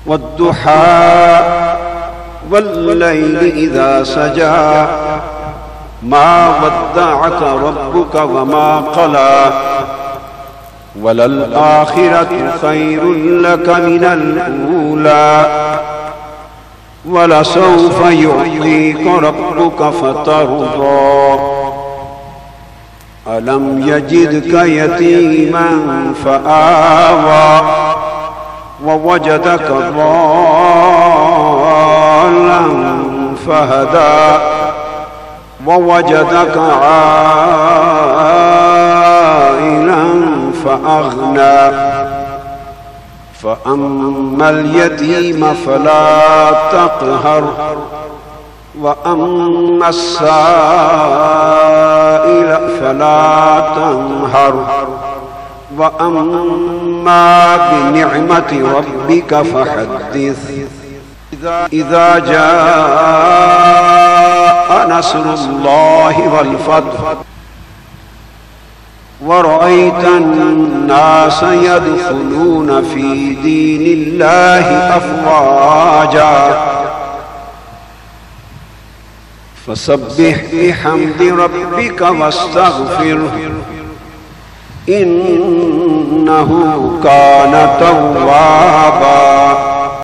वद्दुहा वल्लैलि इज़ा सजा मा वद्दअक रब्बुक वमा क़ला वलल आखिरतु खैरुल लक मिनल ऊला वलसौफ युअतीक रब्बुक फतर्दा अलम यजिदक यतीमन फआवा ववजदक ضالًا फहदा ववजदक आइलन फअगना फअम्मल यतीम फला तक़हर वअम्मा अस्साइल फला तन्हर वअम्मा बिनिअमति रब्बिक फहद्दिस इज़ा जाअ नस्रुल्लाहि वल फतह वरअयतन्नास यदखुलून फी दीनिल्लाहि अफ़वाजा फसब्बिह बिहम्दि रब्बिक वस्तग़फिरहु इन्नहु कान तव्वाबा।